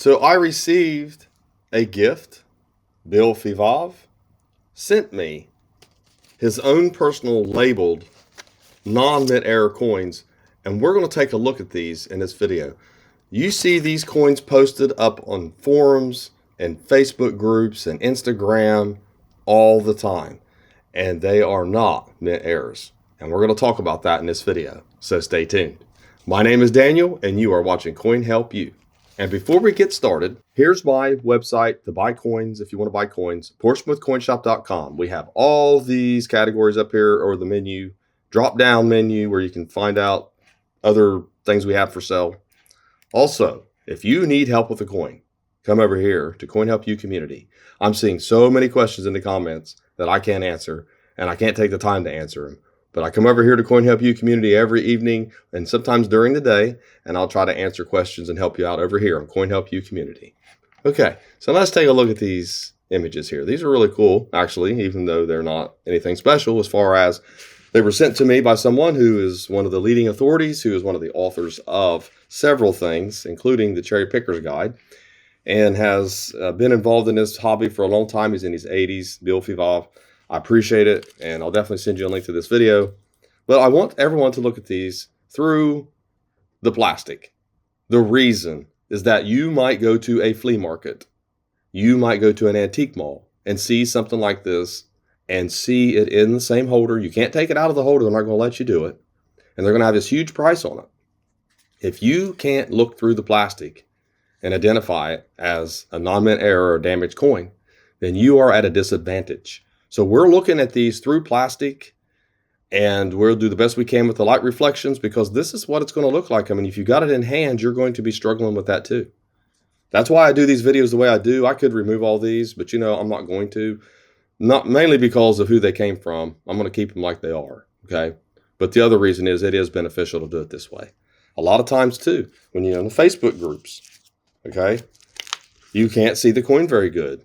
So I received a gift. Bill Fivav sent me his own personal labeled non-mint error coins, and we're going to take a look at these in this video. You see these coins posted up on forums and Facebook groups and Instagram all the time, and they are not mint errors. And we're going to talk about that in this video, so stay tuned. My name is Daniel, and you are watching CoinHelpu. And before we get started, here's my website to buy coins if you want to buy coins, portsmouthcoinshop.com. We have all these categories up here, or the menu, drop-down menu where you can find out other things we have for sale. Also, if you need help with a coin, come over here to CoinHelpu Community. I'm seeing so many questions in the comments that I can't answer, and I can't take the time to answer them. But I come over here to CoinHelpu Community every evening and sometimes during the day, and I'll try to answer questions and help you out over here on CoinHelpu Community. Okay, so let's take a look at these images here. These are really cool, actually, even though they're not anything special, as far as they were sent to me by someone who is one of the leading authorities, who is one of the authors of several things, including the Cherry Picker's Guide, and has been involved in this hobby for a long time. He's in his 80s, Bill Fivav. I appreciate it, and I'll definitely send you a link to this video. But I want everyone to look at these through the plastic. The reason is that you might go to a flea market, you might go to an antique mall and see something like this and see it in the same holder. You can't take it out of the holder. They're not going to let you do it. And they're going to have this huge price on it. If you can't look through the plastic and identify it as a non-mint error or damaged coin, then you are at a disadvantage. So we're looking at these through plastic, and we'll do the best we can with the light reflections, because this is what it's going to look like. I mean, if you got it in hand, you're going to be struggling with that too. That's why I do these videos the way I do. I could remove all these, but I'm not going to. Not mainly because of who they came from. I'm going to keep them like they are, okay? But the other reason is it is beneficial to do it this way. A lot of times too, when you're in the Facebook groups, okay, you can't see the coin very good.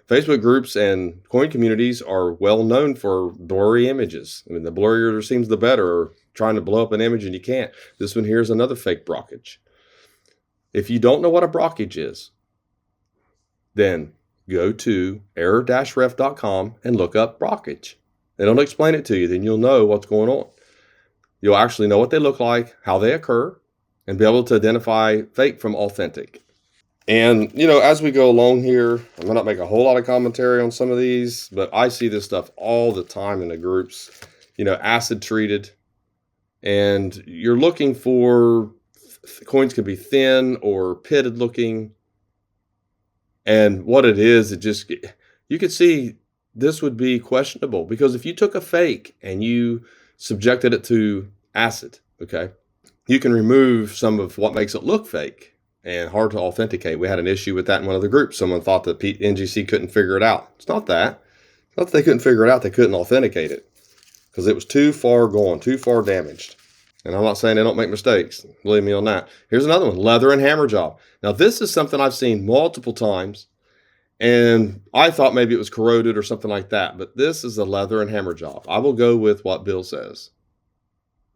Facebook groups and coin communities are well known for blurry images. I mean, the blurrier seems the better, or trying to blow up an image and you can't. This one here is another fake brockage. If you don't know what a brockage is, then go to error-ref.com and look up brockage. They don't explain it to you, then you'll know what's going on. You'll actually know what they look like, how they occur, and be able to identify fake from authentic. And, as we go along here, I'm going to make a whole lot of commentary on some of these, but I see this stuff all the time in the groups, acid treated. And you're looking for coins can be thin or pitted looking. And what it is, you could see this would be questionable, because if you took a fake and you subjected it to acid, okay, you can remove some of what makes it look fake and hard to authenticate. We had an issue with that in one of the groups. Someone thought that NGC couldn't figure it out. It's not that. It's not that they couldn't figure it out. They couldn't authenticate it because it was too far gone, too far damaged. And I'm not saying they don't make mistakes. Believe me on that. Here's another one, leather and hammer job. Now, this is something I've seen multiple times, and I thought maybe it was corroded or something like that. But this is a leather and hammer job. I will go with what Bill says,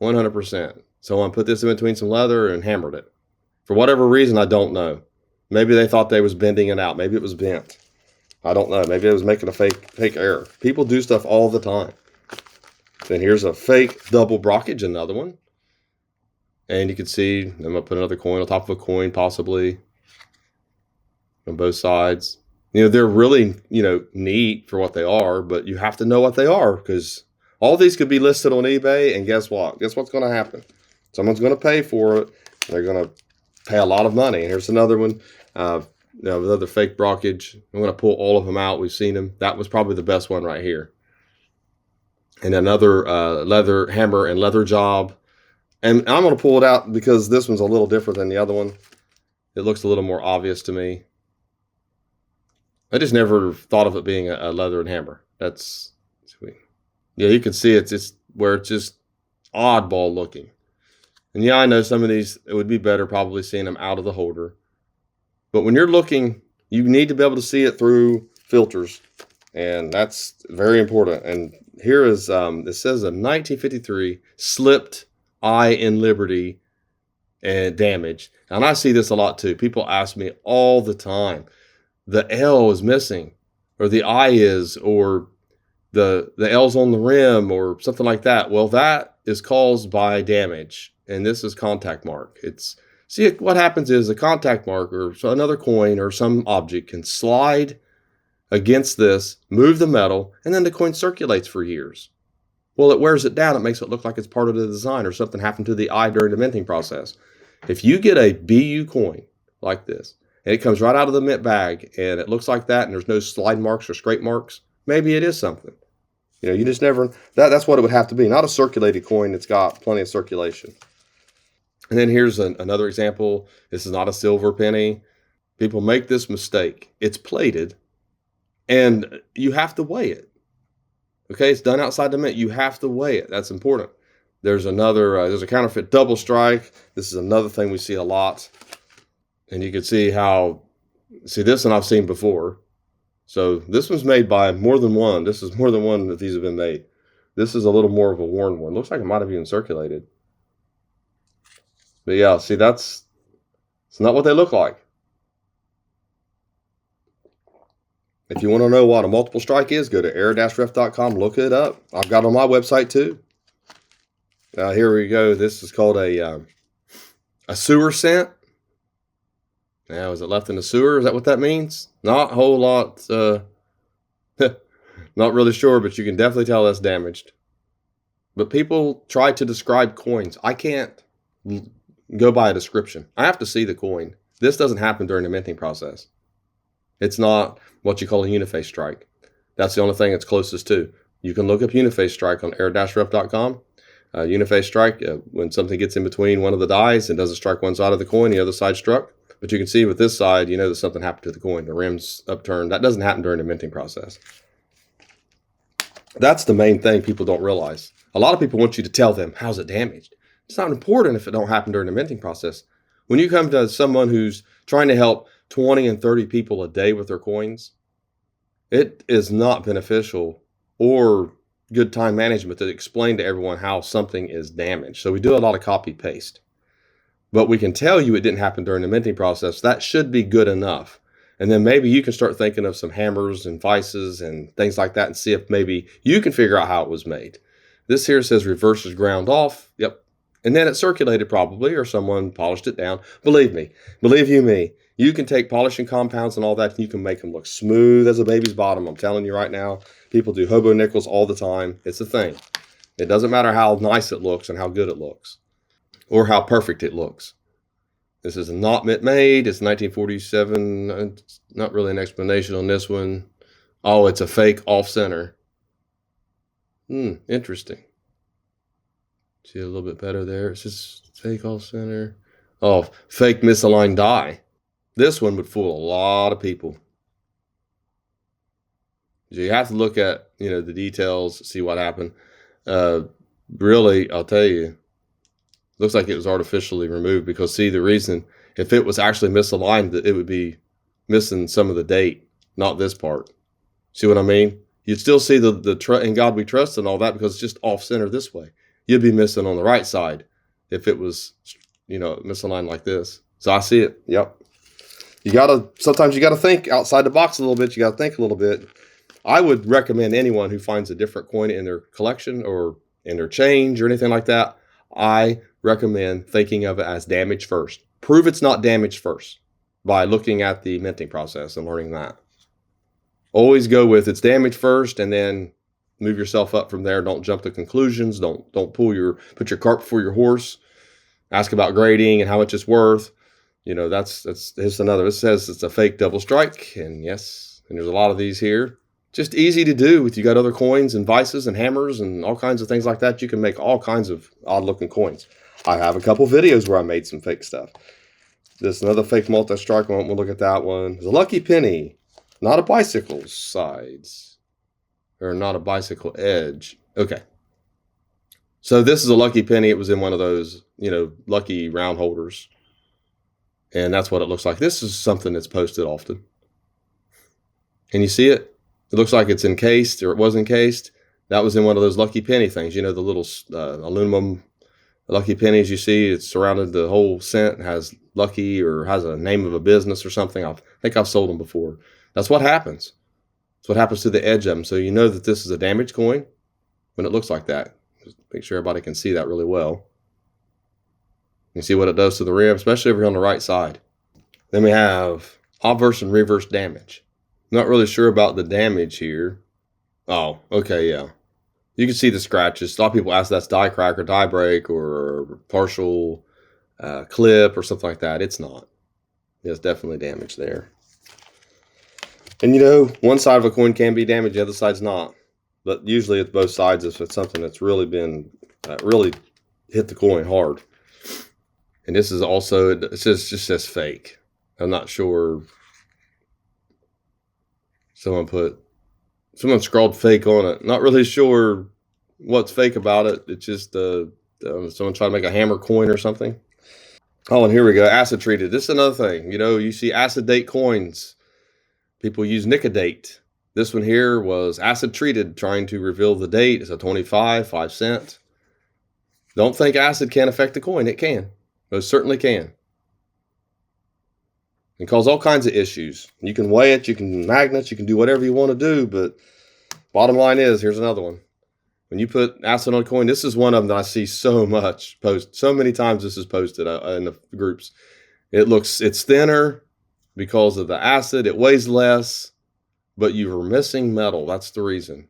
100%. So I'm going to put this in between some leather and hammered it. For whatever reason, I don't know. Maybe they thought they was bending it out. Maybe it was bent. I don't know. Maybe it was making a fake error. People do stuff all the time. Then here's a fake double brockage, another one. And you can see, I'm going to put another coin on top of a coin, possibly, on both sides. They're really, neat for what they are, but you have to know what they are, because all these could be listed on eBay, and guess what? Guess what's going to happen? Someone's going to pay for it. They're going to pay a lot of money. And here's another one, another fake brockage. I'm going to pull all of them out. We've seen them. That was probably the best one right here. And another leather hammer and leather job. And I'm going to pull it out because this one's a little different than the other one. It looks a little more obvious to me. I just never thought of it being a leather and hammer. That's sweet. Yeah, you can see it's just oddball looking. And yeah, I know some of these, it would be better probably seeing them out of the holder. But when you're looking, you need to be able to see it through filters. And that's very important. And here is, it says a 1953 slipped I in Liberty and damaged. And I see this a lot too. People ask me all the time, the L is missing, or the I is, or the L's on the rim, or something like that. Well, that is caused by damage, and this is contact mark. See, what happens is a contact mark or another coin or some object can slide against this, move the metal, and then the coin circulates for years. Well, it wears it down. It makes it look like it's part of the design or something happened to the eye during the minting process. If you get a BU coin like this, and it comes right out of the mint bag, and it looks like that, and there's no slide marks or scrape marks, maybe it is something. You just never, that's what it would have to be. Not a circulated coin that's got plenty of circulation. And then here's another example. This is not a silver penny. People make this mistake. It's plated, and you have to weigh it. Okay, it's done outside the mint. You have to weigh it. That's important. There's there's a counterfeit double strike. This is another thing we see a lot. And you can see this one I've seen before. So this one's made by more than one. This is more than one that these have been made. This is a little more of a worn one. Looks like it might have even circulated. But yeah, see, it's not what they look like. If you want to know what a multiple strike is, go to air-ref.com, look it up. I've got it on my website too. Here we go. This is called a sewer cent. Now, is it left in the sewer? Is that what that means? Not a whole lot. Not really sure, but you can definitely tell that's damaged. But people try to describe coins. I can't go by a description. I have to see the coin. This doesn't happen during the minting process. It's not what you call a uniface strike. That's the only thing it's closest to. You can look up uniface strike on air-ref.com. Uniface strike, when something gets in between one of the dies and doesn't strike one side of the coin, the other side struck. But you can see with this side, that something happened to the coin. The rim's upturned. That doesn't happen during the minting process. That's the main thing people don't realize. A lot of people want you to tell them, how's it damaged? It's not important if it don't happen during the minting process. When you come to someone who's trying to help 20 and 30 people a day with their coins, it is not beneficial or good time management to explain to everyone how something is damaged. So we do a lot of copy paste. But we can tell you it didn't happen during the minting process. That should be good enough. And then maybe you can start thinking of some hammers and vices and things like that and see if maybe you can figure out how it was made. This here says reverse is ground off. Yep. And then it circulated probably, or someone polished it down. Believe me, you can take polishing compounds and all that, and you can make them look smooth as a baby's bottom. I'm telling you right now, people do hobo nickels all the time. It's a thing. It doesn't matter how nice it looks and how good it looks, or how perfect it looks. This is not mint made. It's 1947. Not really an explanation on this one. Oh, it's a fake off-center. Interesting. See a little bit better there. It's just fake off-center. Oh, fake misaligned die. This one would fool a lot of people. So you have to look at, the details, see what happened. Really, I'll tell you, looks like it was artificially removed because, see, the reason, if it was actually misaligned, it would be missing some of the date, not this part. See what I mean? You'd still see the in God we trust and all that because it's just off-center this way. You'd be missing on the right side if it was, misaligned like this. So I see it. Yep. Sometimes you gotta think outside the box a little bit. You gotta think a little bit. I would recommend anyone who finds a different coin in their collection or in their change or anything like that, I recommend thinking of it as damaged first. Prove it's not damaged first by looking at the minting process and learning that. Always go with it's damaged first and then move yourself up from there. Don't jump to conclusions. Don't put your cart before your horse. Ask about grading and how much it's worth. Here's another. It says it's a fake double strike, and yes, and there's a lot of these here. Just easy to do. If you got other coins and vices and hammers and all kinds of things like that, you can make all kinds of odd-looking coins. I have a couple videos where I made some fake stuff. This another fake multi-strike one. We'll look at that one. It's a lucky penny, not a bicycle sides, or not a bicycle edge. Okay. So this is a lucky penny. It was in one of those, lucky round holders. And that's what it looks like. This is something that's posted often. Can you see it? It looks like it's encased, or it was encased. That was in one of those lucky penny things, the little aluminum Lucky pennies, you see, it's surrounded the whole cent, has lucky or has a name of a business or something. I think I've sold them before. That's what happens. That's what happens to the edge of them. So you know that this is a damaged coin when it looks like that. Just make sure everybody can see that really well. You see what it does to the rim, especially over here on the right side. Then we have obverse and reverse damage. Not really sure about the damage here. Oh, okay, yeah. You can see the scratches. A lot of people ask that's die crack or die break or partial clip or something like that. It's not. There's definitely damage there. And you know, one side of a coin can be damaged, the other side's not. But usually it's both sides if it's something that's really been, really hit the coin hard. And this is also, it just says fake. I'm not sure. Someone scrawled fake on it. Not really sure what's fake about it. It's just someone trying to make a hammer coin or something. Oh, and here we go. Acid treated. This is another thing. You know, you see acid date coins. People use Nicodate. This one here was acid treated, trying to reveal the date. It's a 5 cent. Don't think acid can't affect the coin. It can. Most certainly can. It cause all kinds of issues. You can weigh it, you can magnets, you can do whatever you want to do, but bottom line is, here's another one. When you put acid on a coin, this is one of them that I see so much post. So many times this is posted in the groups. It's thinner because of the acid. It weighs less, but you were missing metal. That's the reason.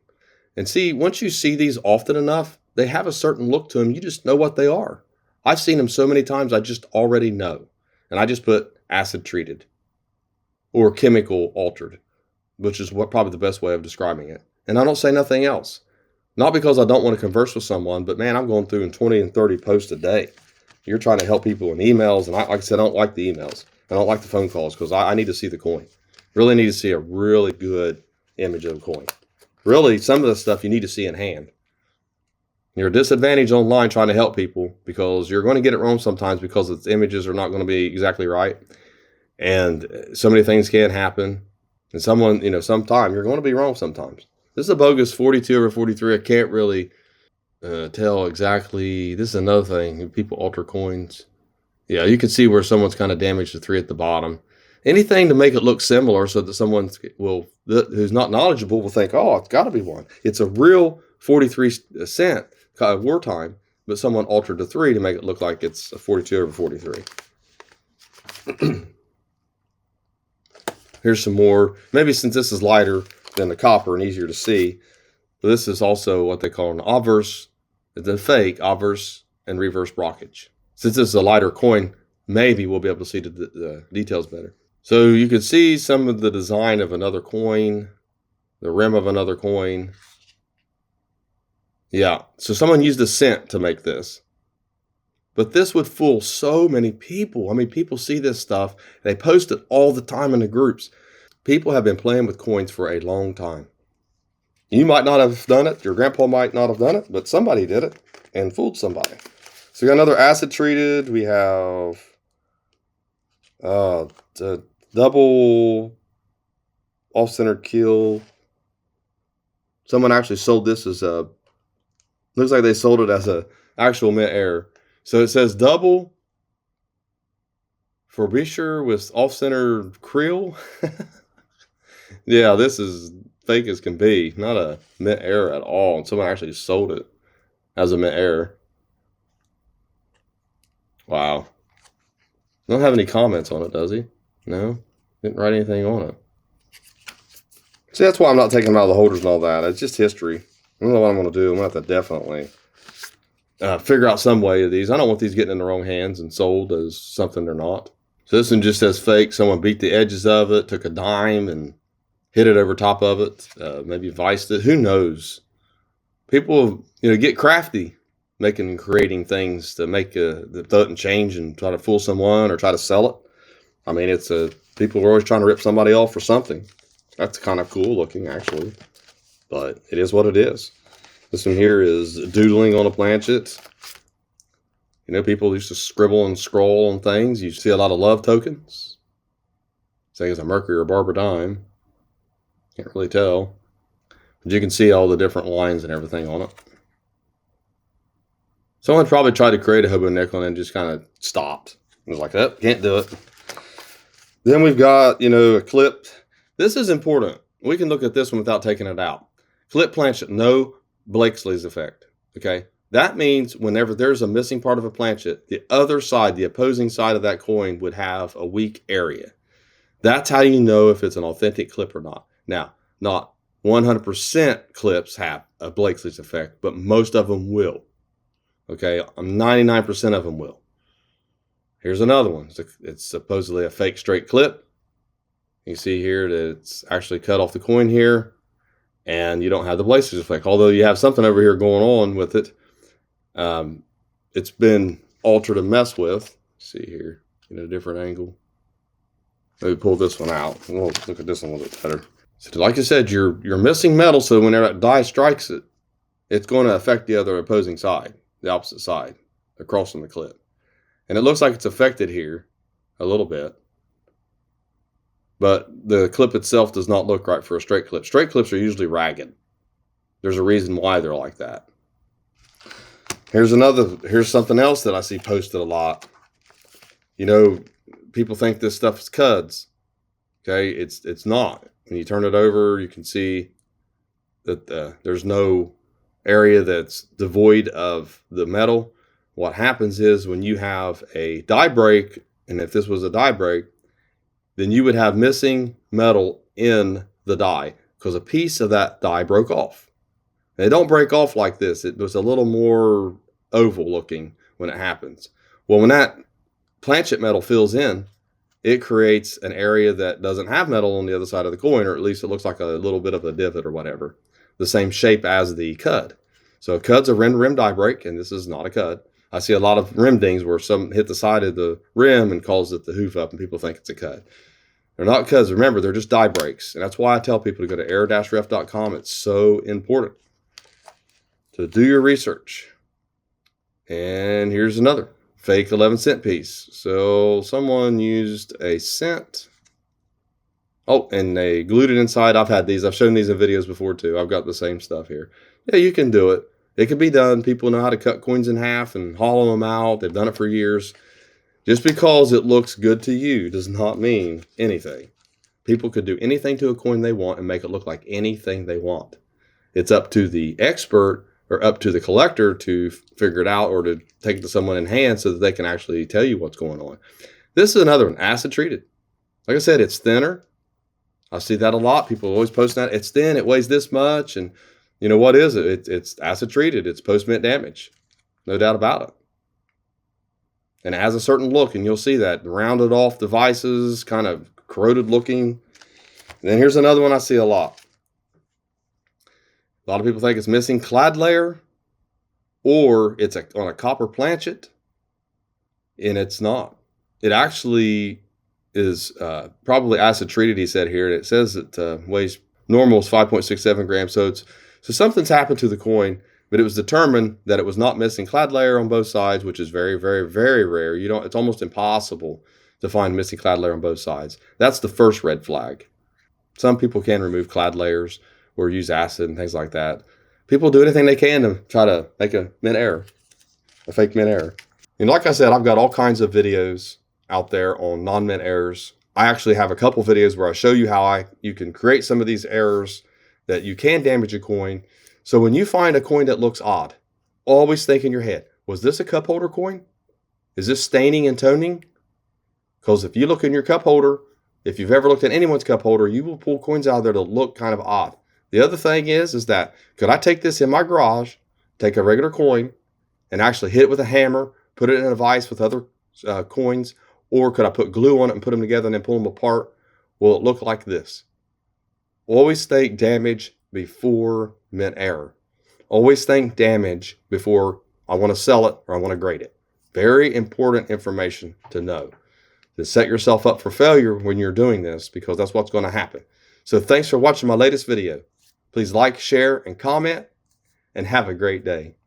And see, once you see these often enough, they have a certain look to them. You just know what they are. I've seen them so many times, I just already know. And I just put acid treated or chemical altered, which is probably the best way of describing it. And I don't say nothing else. Not because I don't want to converse with someone, but man, I'm going through in 20 and 30 posts a day. You're trying to help people in emails. And like I said, I don't like the emails. I don't like the phone calls because I need to see the coin. Really need to see a really good image of the coin. Really, some of the stuff you need to see in hand. You're a disadvantage online trying to help people because you're going to get it wrong sometimes because its images are not going to be exactly right. And so many things can happen. And sometime you're going to be wrong sometimes. This is a bogus 42/43. I can't really tell exactly. This is another thing. People alter coins. Yeah, you can see where someone's kind of damaged the 3 at the bottom. Anything to make it look similar so that someone who's not knowledgeable will think, oh, it's got to be one. It's a real 43 cent wartime, but someone altered the 3 to make it look like it's a 42/43. Here's some more. Maybe since this is lighter than the copper and easier to see, but this is also what they call an obverse, the fake obverse and reverse brockage. Since this is a lighter coin, maybe we'll be able to see the details better. So you can see some of the design of another coin, the rim of another coin. Yeah, so someone used a cent to make this. But this would fool so many people. I mean, people see this stuff. They post it all the time in the groups. People have been playing with coins for a long time. You might not have done it. Your grandpa might not have done it, but somebody did it and fooled somebody. So we got another acid treated. We have the double off-centered kill. Someone actually sold this as looks like they sold it as a actual mint error. So it says double for Bisher with off-center creel. Yeah, this is fake as can be. Not a mint error at all. And someone actually sold it as a mint error. Wow. Don't have any comments on it, does he? No? Didn't write anything on it. See, that's why I'm not taking them out of the holders and all that. It's just history. I don't know what I'm going to do. I'm going to have to definitely figure out some way of these. I don't want these getting in the wrong hands and sold as something they're not. So this one just says fake. Someone beat the edges of it, took a dime and hit it over top of it. Maybe viced it. Who knows? People, get crafty making and creating things to make the thought and change and try to fool someone or try to sell it. I mean, people are always trying to rip somebody off for something. That's kind of cool looking, actually. But it is what it is. This one here is doodling on a planchet. People used to scribble and scroll on things. You see a lot of love tokens. Say it's a Mercury or Barbara dime. Can't really tell. But you can see all the different lines and everything on it. Someone probably tried to create a hobo nickel and then just kind of stopped. It was like, oh, can't do it. Then we've got, a clipped. This is important. We can look at this one without taking it out. Clip planchet, no Blakesley's effect. Okay. That means whenever there's a missing part of a planchet, the other side, the opposing side of that coin would have a weak area. That's how you know if it's an authentic clip or not. Now, not 100% clips have a Blakesley's effect, but most of them will. Okay, 99% of them will. Here's another one. It's supposedly a fake straight clip. You see here that it's actually cut off the coin here, and you don't have the Blakesley's effect. Although you have something over here going on with it. It's been altered and messed with. See here, in a different angle. Maybe pull this one out. We'll look at this one a little bit better. So like I said, you're missing metal, so whenever that die strikes it, it's going to affect the other opposing side, the opposite side, across from the clip. And it looks like it's affected here a little bit. But the clip itself does not look right for a straight clip. Straight clips are usually ragged. There's a reason why they're like that. Here's something else that I see posted a lot. People think this stuff is cuds. Okay, it's not. When you turn it over, you can see that there's no area that's devoid of the metal. What happens is when you have a die break, and if this was a die break, then you would have missing metal in the die because a piece of that die broke off. They don't break off like this. It was a little more oval looking when it happens. Well, when that planchet metal fills in, it creates an area that doesn't have metal on the other side of the coin, or at least it looks like a little bit of a divot or whatever, the same shape as the cud. So a cud's a rim die break, and this is not a cud. I see a lot of rim dings where some hit the side of the rim and cause it to hoof up, and people think it's a cud. They're not cuds. Remember, they're just die breaks, and that's why I tell people to go to error-ref.com. It's so important to do your research. And here's another fake 11-cent piece. So someone used a cent. Oh, and they glued it inside. I've had these. I've shown these in videos before too. I've got the same stuff here. Yeah, you can do it. It can be done. People know how to cut coins in half and hollow them out. They've done it for years. Just because it looks good to you does not mean anything. People could do anything to a coin they want and make it look like anything they want. It's up to the expert or up to the collector to figure it out or to take it to someone in hand so that they can actually tell you what's going on. This is another one, acid treated. Like I said, it's thinner. I see that a lot. People always posting that. It's thin. It weighs this much. And what is it? It's acid treated. It's post-mint damage. No doubt about it. And it has a certain look, and you'll see that. Rounded off devices, kind of corroded looking. And then here's another one I see a lot. A lot of people think it's missing clad layer, or it's on a copper planchet, and it's not. It actually is probably acid treated, he said here. And it says it weighs normal is 5.67 grams. So something's happened to the coin, but it was determined that it was not missing clad layer on both sides, which is very, very, very rare. It's almost impossible to find missing clad layer on both sides. That's the first red flag. Some people can remove clad layers or use acid and things like that. People do anything they can to try to make a mint error, a fake mint error. And like I said, I've got all kinds of videos out there on non-mint errors. I actually have a couple videos where I show you how you can create some of these errors that you can damage a coin. So when you find a coin that looks odd, always think in your head, was this a cup holder coin? Is this staining and toning? Because if you look in your cup holder, if you've ever looked at anyone's cup holder, you will pull coins out of there that look kind of odd. The other thing is that could I take this in my garage, take a regular coin, and actually hit it with a hammer, put it in a vise with other coins, or could I put glue on it and put them together and then pull them apart? Will it look like this? Always think damage before mint error. Always think damage before I want to sell it or I want to grade it. Very important information to know. To set yourself up for failure when you're doing this, because that's what's going to happen. So thanks for watching my latest video. Please like, share, and comment, and have a great day.